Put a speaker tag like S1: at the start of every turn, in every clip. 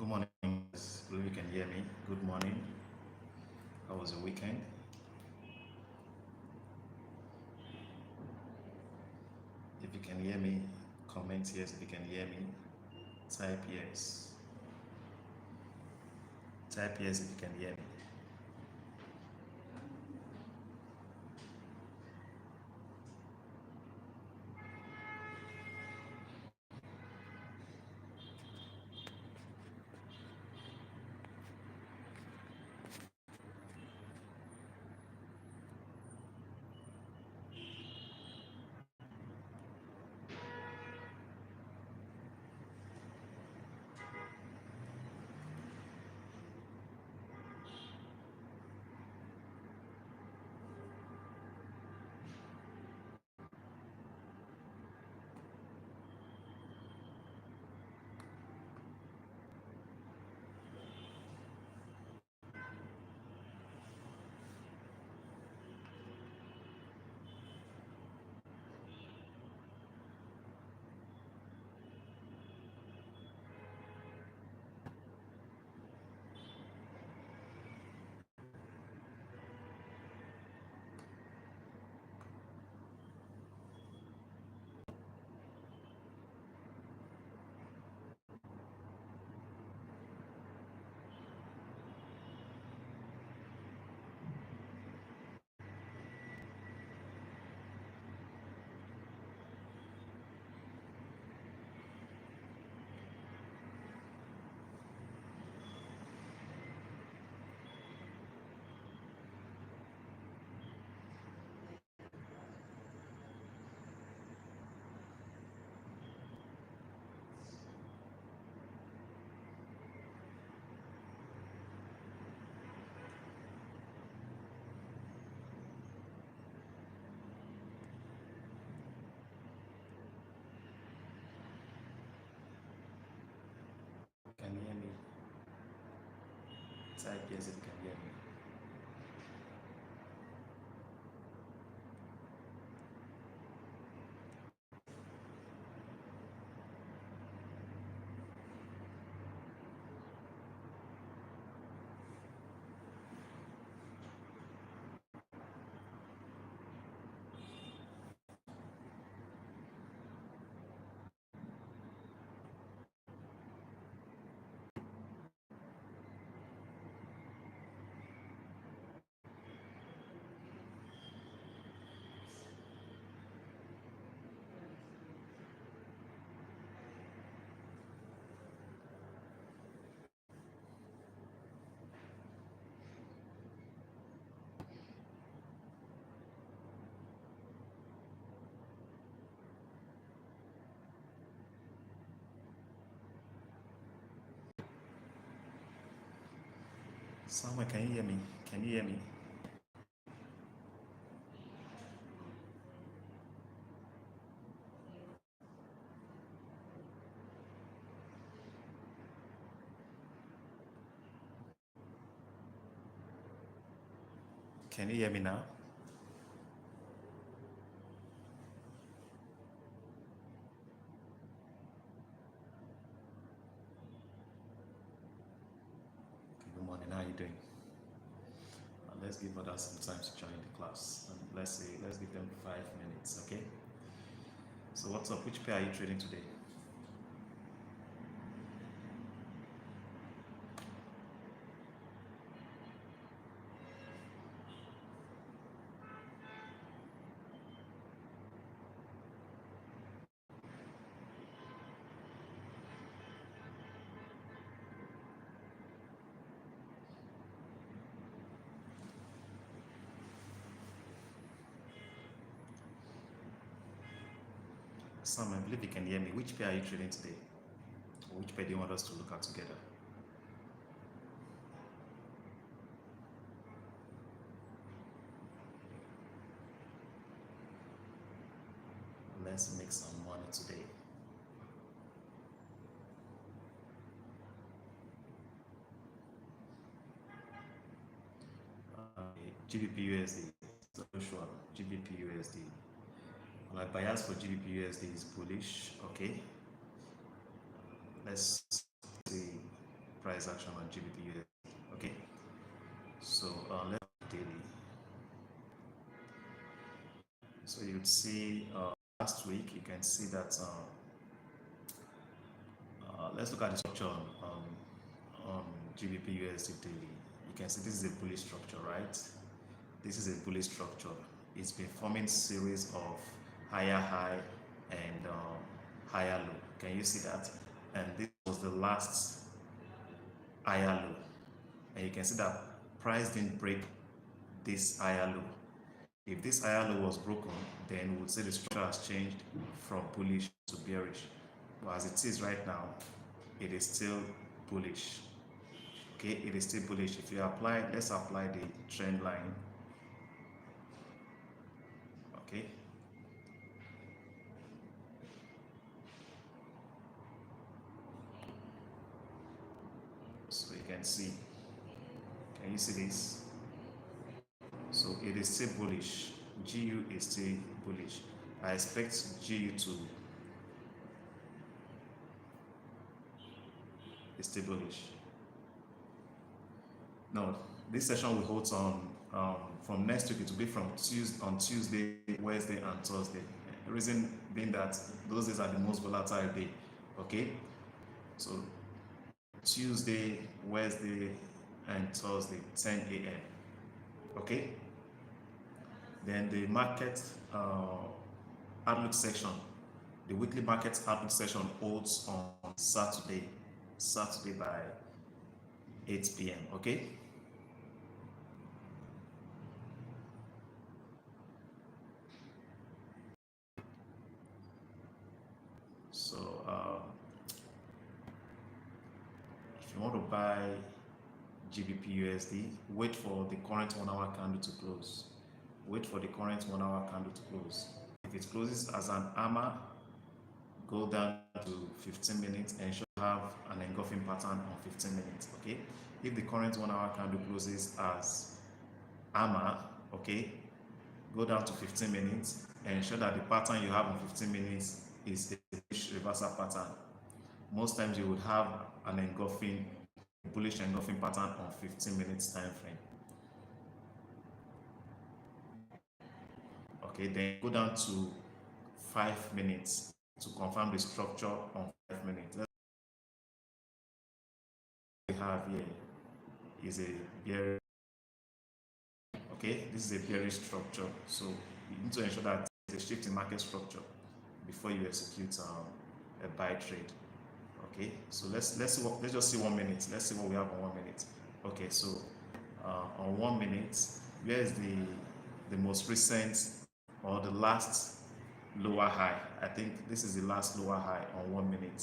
S1: Good morning, guys. Believe you can hear me. Good morning. How was your weekend? If you can hear me, comment yes. If you can hear me, type yes. Type yes if you can hear me. Can you hear me? Type yes if you can hear me. Samuel, can you hear me? Can you hear me? Can you hear me now? Okay, good morning. How are you doing? Let's give others some time to join the class. And let's give them 5 minutes, okay? So what's up? Which pair are you trading today? Sam, I believe you can hear me. Which pair are you trading today? Or which pair do you want us to look at together? Let's make some money today. GBP USD. So sure, GBP USD. My bias for GBP USD is bullish. Okay, let's see. price action on GBP USD. Okay, so let's do daily. So you'd see last week, you can see that let's look at the structure on GBP USD daily. You can see this is a bullish structure, right? This is a bullish structure. It's been forming series of higher high and higher low. Can you see that? And this was the last higher low. And you can see that price didn't break this higher low. If this higher low was broken, then we would say the structure has changed from bullish to bearish. But as it is right now, it is still bullish. Okay, it is still bullish. If you apply, let's apply the trend line. Okay. So you can see. Can you see this? So it is still bullish. GU is still bullish. I expect GU to is still bullish. No, this session will hold on from next week. It will be from Tuesday, Wednesday, and Thursday. The reason being that those days are the most volatile day. Okay, so Tuesday, Wednesday, and Thursday, 10 a.m. Okay. Then the market outlook section, the weekly market outlook section holds on Saturday by 8 p.m. Okay. So if you want to buy GBP USD, wait for the current 1 hour candle to close. Wait for the current 1 hour candle to close. If it closes as an hammer, go down to 15 minutes and should have an engulfing pattern on 15 minutes. Okay. If the current 1 hour candle closes as hammer, okay, go down to 15 minutes and ensure that the pattern you have on 15 minutes is a reversal pattern. Most times you would have an engulfing, bullish engulfing pattern on 15 minutes time frame. Okay, then go down to 5 minutes to confirm the structure on 5 minutes. What we have here is a bearish. Okay, this is a bearish structure, so you need to ensure that there's a shift in market structure before you execute a buy trade. Okay, so let's just see 1 minute. Let's see what we have on 1 minute. Okay, so on 1 minute, where is the most recent or the last lower high? I think this is the last lower high on 1 minute.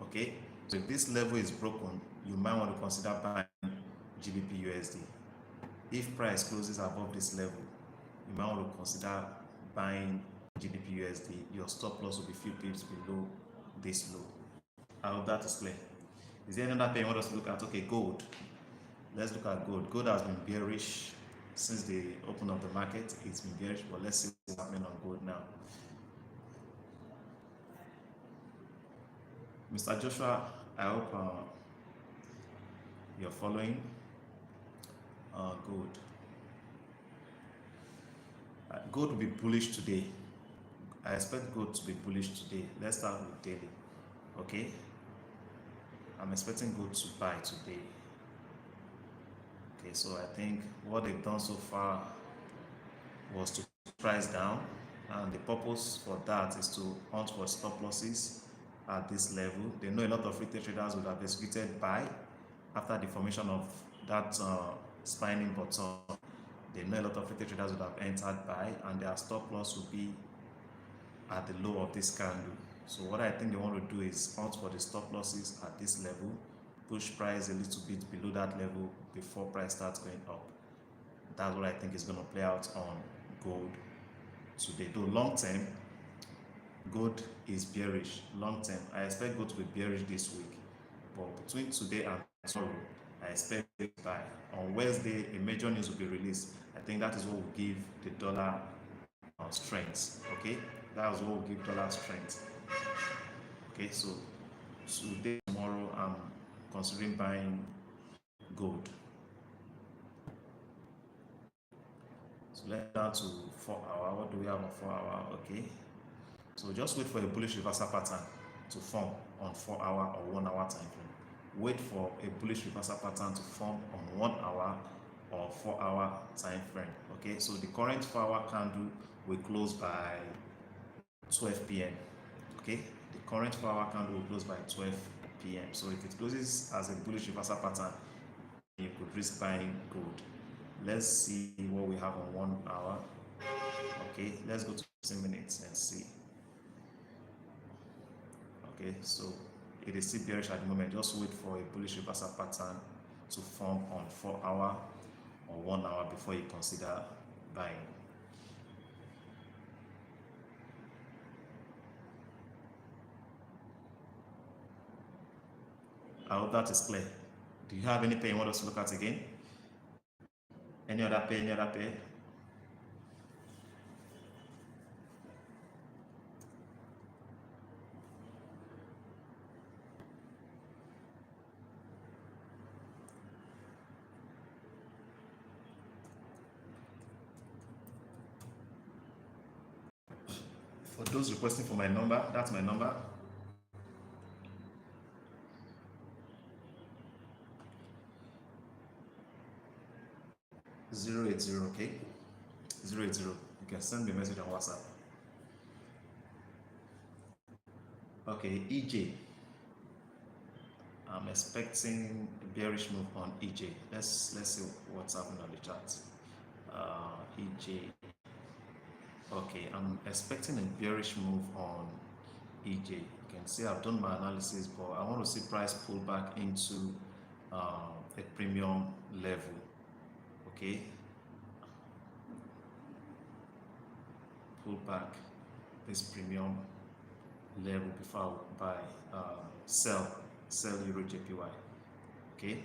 S1: Okay, so if this level is broken, you might want to consider buying GBP USD. If price closes above this level, you might want to consider buying GBP USD. Your stop loss will be few pips below this low. I hope that is clear. Is there another pair you want us to look at? Okay, gold. Let's look at gold. Gold has been bearish since the open of the market. It's been bearish, but let's see what's happening on gold now. Mr. Joshua, I hope you're following. Gold. Gold will be bullish today. I expect gold to be bullish today. Let's start with daily. Okay. I'm expecting gold to buy today. Okay, so I think what they've done so far was to price down, and the purpose for that is to hunt for stop losses at this level. They know a lot of retail traders would have executed buy after the formation of that spinning bottom. They know a lot of retail traders would have entered buy, and their stop loss will be at the low of this candle. So what I think they want to do is hunt for the stop losses at this level, push price a little bit below that level before price starts going up. That's what I think is going to play out on gold today. Though long term, gold is bearish. Long term, I expect gold to be bearish this week, but between today and tomorrow, I expect it to buy. On Wednesday, a major news will be released. I think that is what will give the dollar strength. Okay, that is what will give dollar strength. Okay, so today, tomorrow, I'm considering buying gold. So let's down to 4 hour. What do we have on 4 hour? Okay, so just wait for a bullish reversal pattern to form on 4 hour or 1 hour time frame. Wait for a bullish reversal pattern to form on 1 hour or 4 hour time frame. Okay, so the current 4 hour candle will close by 12 p.m. Okay, the current 4 hour candle will close by 12 p.m. So if it closes as a bullish reversal pattern, you could risk buying gold. Let's see what we have on 1 hour. Okay, let's go to 15 minutes and see. Okay, so it is still bearish at the moment. Just wait for a bullish reversal pattern to form on 4 hour or 1 hour before you consider buying. I hope that is clear. Do you have any pair you want us to look at again? Any other pair? Any other pair? For those requesting for my number, that's my number. 080, okay? 080. You can send me a message on WhatsApp. Okay, EJ. I'm expecting a bearish move on EJ. Let's see what's happening on the chart. EJ. Okay, I'm expecting a bearish move on EJ. You can see I've done my analysis, but I want to see price pull back into a premium level. Okay, pull back this premium level before I buy, sell Euro JPY. Okay,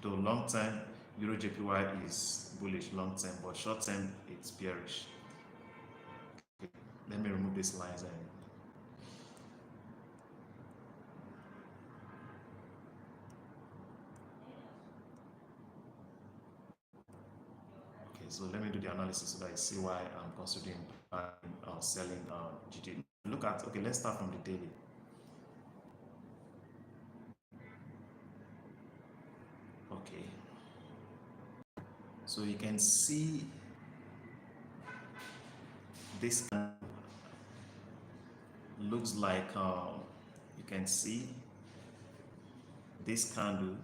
S1: though long term Euro JPY is bullish long term, but short term it's bearish. Okay, let me remove these lines and so let me do the analysis so that I see why I'm considering buying or selling GJ. Look at, okay, let's start from the daily. Okay, so you can see this looks like, you can see this candle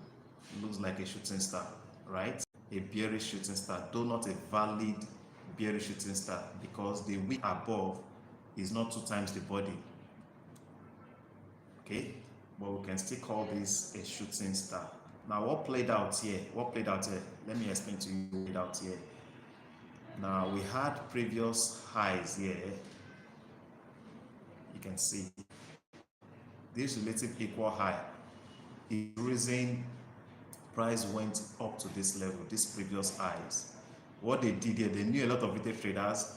S1: looks like a shooting star, right? A bearish shooting star, though not a valid bearish shooting star, because the wick above is not 2 times the body. Okay, but we can still call this a shooting star. Now, what played out here? Let me explain to you what played out here. Now, we had previous highs here. You can see this relative equal high is reason price went up to this level, this previous highs. What they did here, they knew a lot of retail traders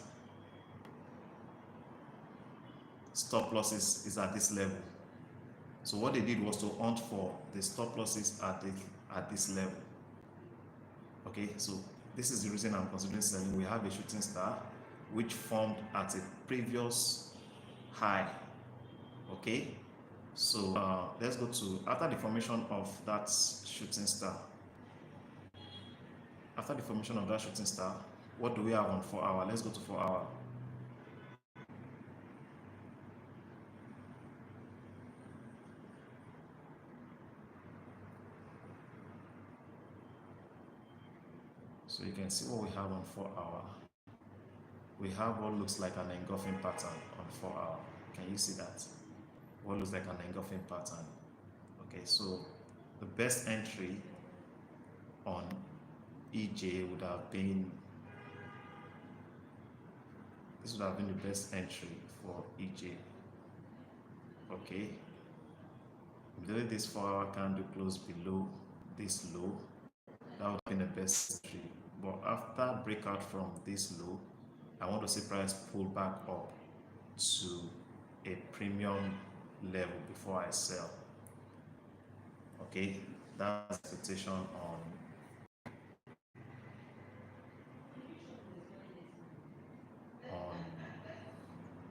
S1: stop losses is at this level. So what they did was to hunt for the stop losses at this level. Okay, so this is the reason I'm considering selling. We have a shooting star which formed at a previous high. Okay, so let's go to after the formation of that shooting star. After the formation of that shooting star, what do we have on 4 hour? Let's go to 4 hour. So you can see what we have on 4 hour. We have what looks like an engulfing pattern on 4 hour. Can you see that? What looks like an engulfing pattern. Okay, so the best entry on EJ would have been, this would have been the best entry for EJ. Okay, immediately this 4 hour candle closed below this low, that would have been the best entry. But after breakout from this low, I want to see price pull back up to a premium level before I sell. Okay, that's expectation on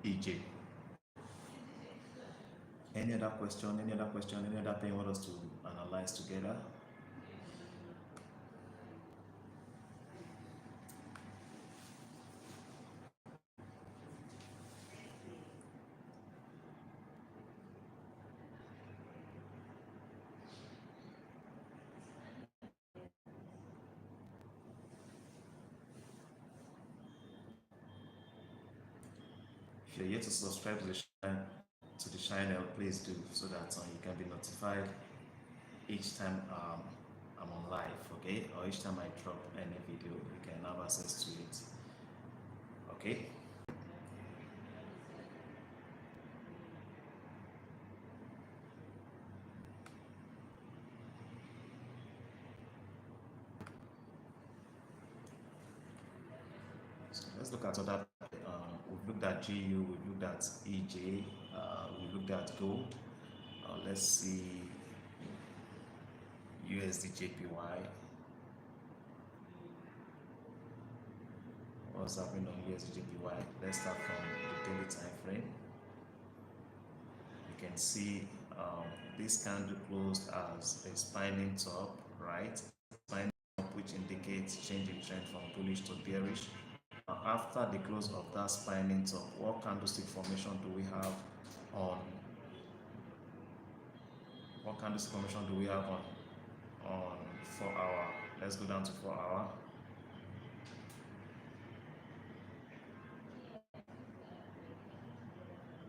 S1: EJ. Any other question? Any other question? Any other thing you want us to analyze together? If you're yet to subscribe to the channel, please do so that you can be notified each time I'm on live, okay? Or each time I drop any video, you can have access to it, okay? So let's look at other. We've looked at GU, we've looked at EJ, we've looked at gold. Let's see USD JPY. What's happening on USD JPY? Let's start from the daily time frame. You can see this candle closed as a spinning top, right? Spinning top, which indicates change in trend from bullish to bearish. After the close of that spinning top, what candlestick formation do we have on? What candlestick formation do we have on 4 hour? Let's go down to 4 hour.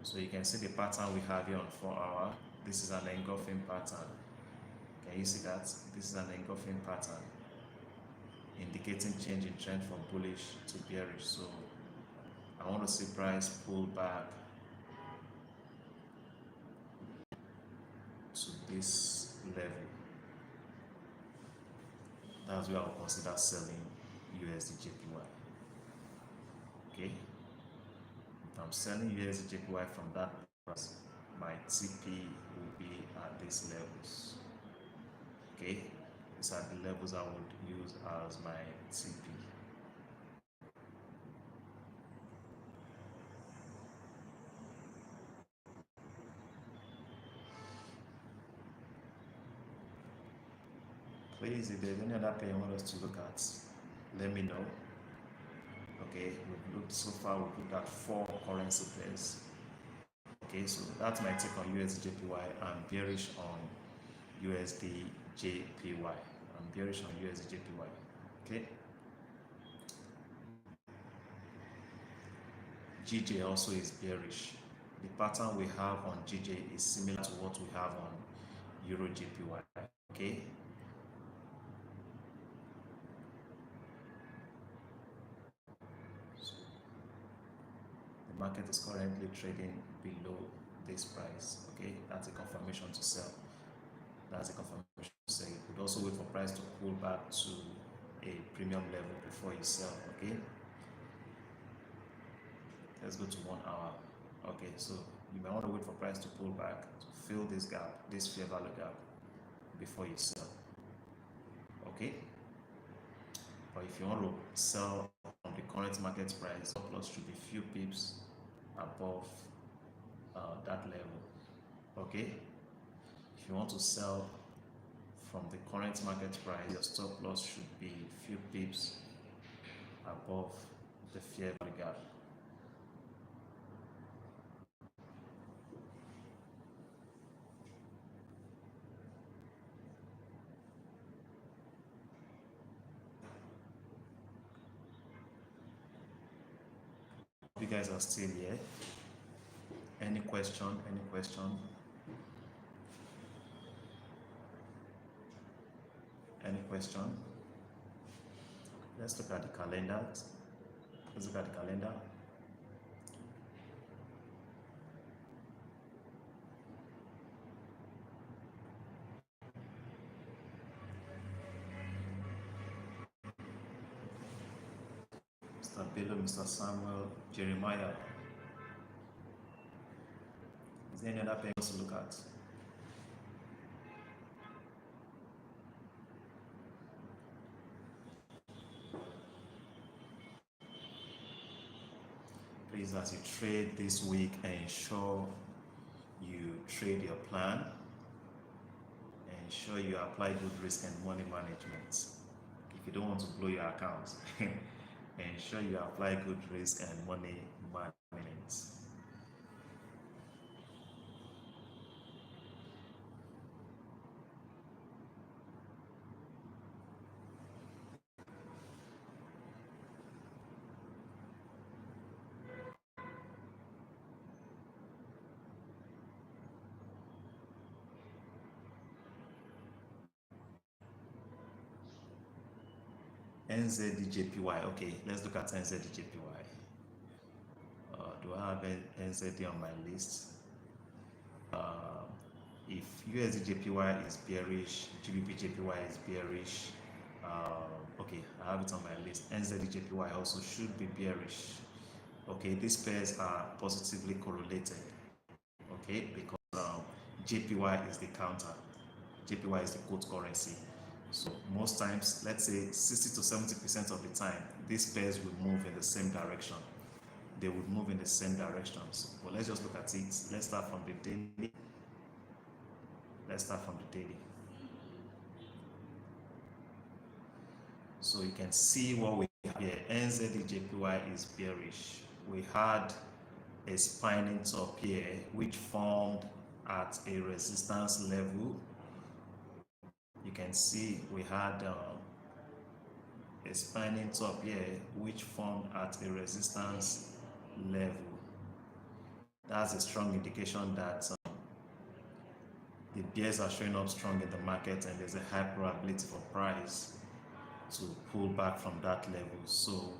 S1: So you can see the pattern we have here on 4 hour. This is an engulfing pattern. Can you see that? This is an engulfing pattern indicating change in trend from bullish to bearish. So I want to see price pull back to this level. That's where I'll consider selling USD JPY. Okay, if I'm selling USD JPY from that price, my TP will be at these levels. Okay, these are the levels I would use as my TP. Please, if there's any other thing you want us to look at, let me know. Okay, we've looked so far, we've looked at 4 currency pairs. Okay, so that's my take on USD JPY. I'm bearish on USD JPY. I'm bearish on USD JPY. Okay. GJ also is bearish. The pattern we have on GJ is similar to what we have on Euro JPY. Okay. So the market is currently trading below this price. Okay, that's a confirmation to sell. That's a confirmation to sell. You could also wait for price to pull back to a premium level before you sell. Okay. Let's go to 1 hour. Okay, so you may want to wait for price to pull back to fill this gap, this fair value gap, before you sell. Okay, but if you want to sell on the current market price, stop loss should be few pips above that level. Okay, if you want to sell from the current market price, your stop loss should be few pips above the fair value gap. You guys are still here. Any question? Any question? Any question? Let's look at the calendar. Let's look at the calendar. Mr. Bello, Mr. Samuel, Jeremiah. Is Any other pair to look at? Please, as you trade this week, ensure you trade your plan. Ensure you apply good risk and money management. If you don't want to blow your account, ensure you apply good risk and money management. NZDJPY. Okay, let's look at NZDJPY. Do I have NZD on my list? If USDJPY is bearish, GBPJPY is bearish. Okay, I have it on my list. NZDJPY also should be bearish. Okay, these pairs are positively correlated. Okay, because JPY is the counter. JPY is the quote currency. So most times, let's say 60 to 70% of the time, these pairs will move in the same direction. They would move in the same directions. But let's just look at it. Let's start from the daily. Let's start from the daily. So you can see what we have here. NZDJPY is bearish. We had a spinning top here, which formed at a resistance level. You can see we had a spinning top here, which formed at a resistance level. That's a strong indication that the bears are showing up strong in the market, and there's a high probability for price to pull back from that level. So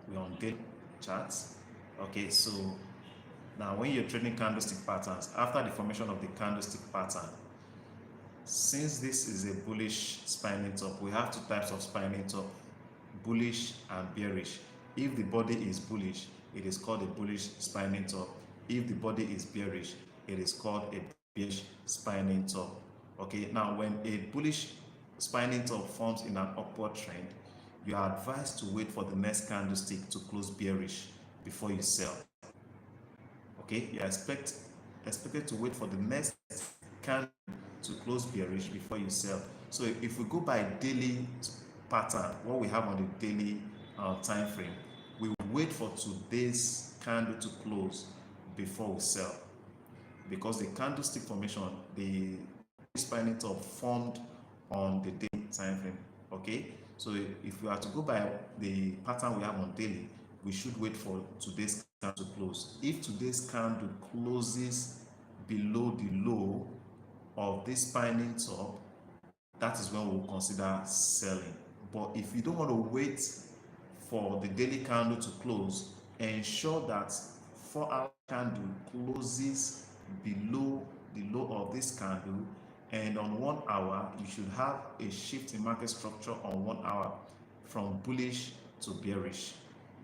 S1: we're on daily charts. Okay, so now when you're trading candlestick patterns, after the formation of the candlestick pattern, since this is a bullish spinning top, we have two types of spinning top, bullish and bearish. If the body is bullish, it is called a bullish spinning top. If the body is bearish, it is called a bearish spinning top. Okay, now when a bullish spinning top forms in an upward trend, you are advised to wait for the next candlestick to close bearish before you sell. Okay, you are expected to wait for the next candle to close bearish before you sell. So if we go by daily pattern, what we have on the daily time frame, we will wait for today's candle to close before we sell, because the candlestick formation, the spinning top formed on the daily time frame. Okay, so if we are to go by the pattern we have on daily, we should wait for today's candle to close. If today's candle closes below the low of this spinning top, that is when we'll consider selling. But if you don't want to wait for the daily candle to close, ensure that 4-hour candle closes below the low of this candle, and on 1 hour you should have a shift in market structure on 1 hour from bullish to bearish.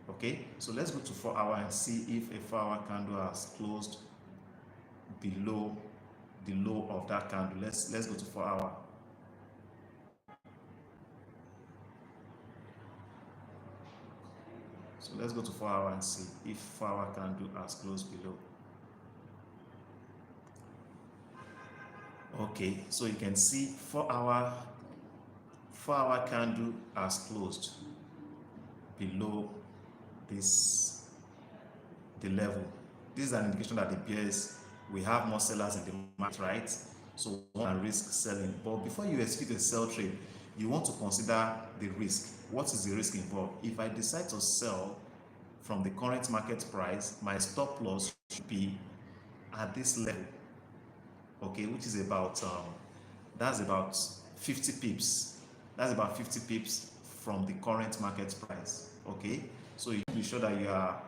S1: Okay, so let's go to 4-hour and see if a 4-hour candle has closed below the low of that candle. Let's go to 4-hour. So let's go to 4-hour and see if 4-hour candle has closed below. Okay, so you can see 4-hour candle has closed below the level. This is an indication that the bears, we have more sellers in the market, right? So one can risk selling. But before you execute a sell trade, you want to consider the risk. What is the risk involved? If I decide to sell from the current market price, my stop loss should be at this level, okay, which is about that's about 50 pips. That's about 50 pips from the current market price. Okay, so you be sure that you are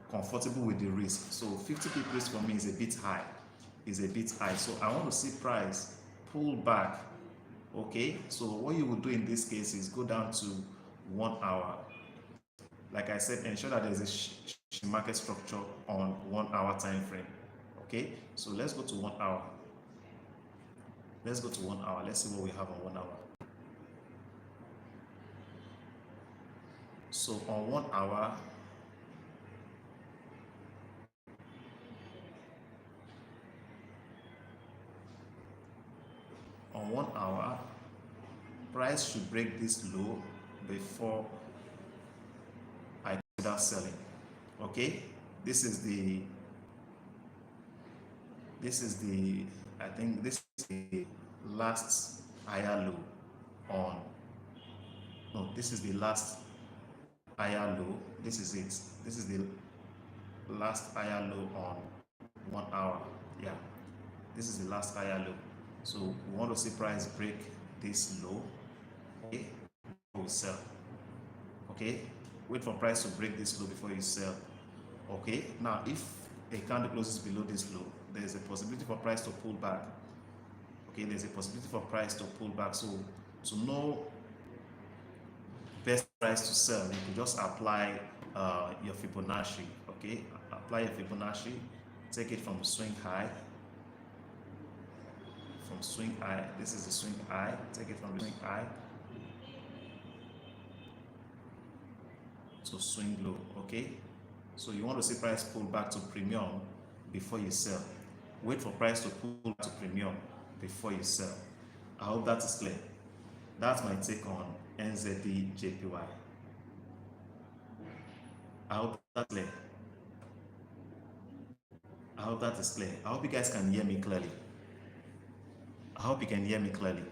S1: comfortable with the risk. So 50 pip risk for me is a bit high. So I want to see price pull back. Okay, so what you will do in this case is go down to 1 hour. Like I said, ensure that there's a market structure on 1 hour time frame. Okay, so let's go to 1 hour. Let's go to 1 hour. Let's see what we have on 1 hour. So on 1 hour, price should break this low before I consider selling. Okay, this is the I think this is the last higher low on, no, this is the last higher low. This is it. This is the last higher low on 1 hour. Yeah, this is the last higher low. So we want to see price break this low. Okay, before we sell. Okay, wait for price to break this low before you sell. Okay, now if a candle closes below this low, there is a possibility for price to pull back. Okay, there's a possibility for price to pull back. So to know best price to sell, you can just apply your Fibonacci. Okay, apply your Fibonacci, take it from swing high, this is the swing high, take it from the swing high to swing low. Okay, so you want to see price pull back to premium before you sell. Wait for price to pull back to premium before you sell. I hope that is clear. That's my take on NZD JPY. I hope that's clear. I hope that is clear. I hope you guys can hear me clearly. I hope you can hear me clearly.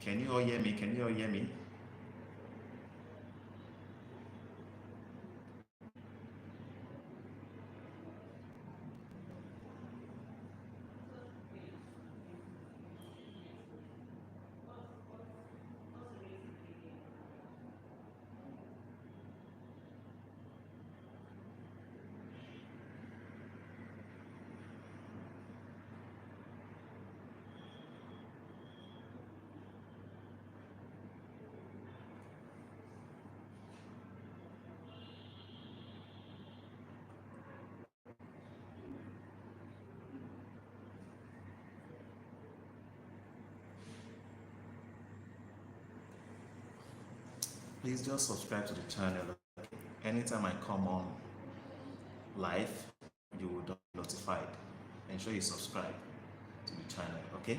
S1: Can you all hear me? Can you all hear me? Please just subscribe to the channel. Anytime I come on live, you will be notified. Ensure you subscribe to the channel, okay?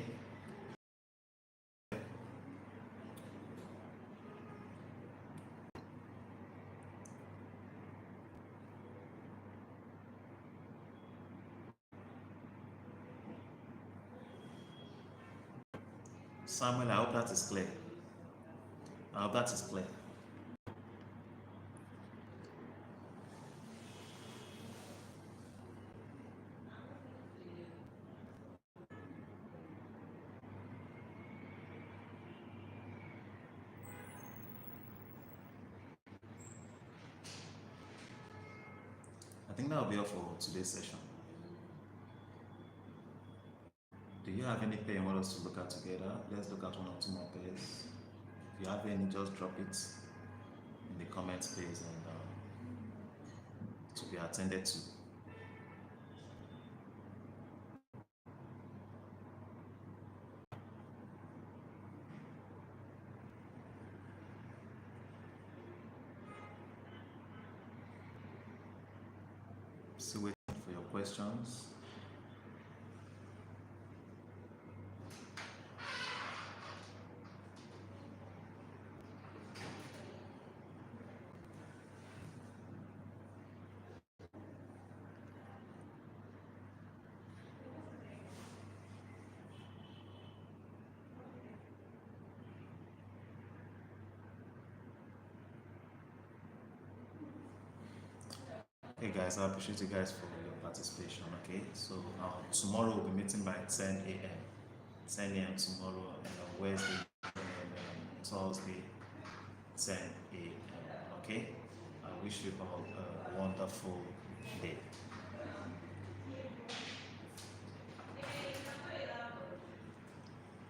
S1: Samuel, I hope that is clear. I hope that is clear. I think that will be all for today's session. Do you have any pair you want us to look at together? Let's look at one or two more pairs. If you have any, just drop it in the comments space and to be attended to. Still waiting for your questions. Hey guys, I appreciate you guys for your participation. Okay, so tomorrow we'll be meeting by 10 a.m. 10 a.m. tomorrow, and on Wednesday and Thursday 10 a.m. Okay, I wish you all a wonderful day.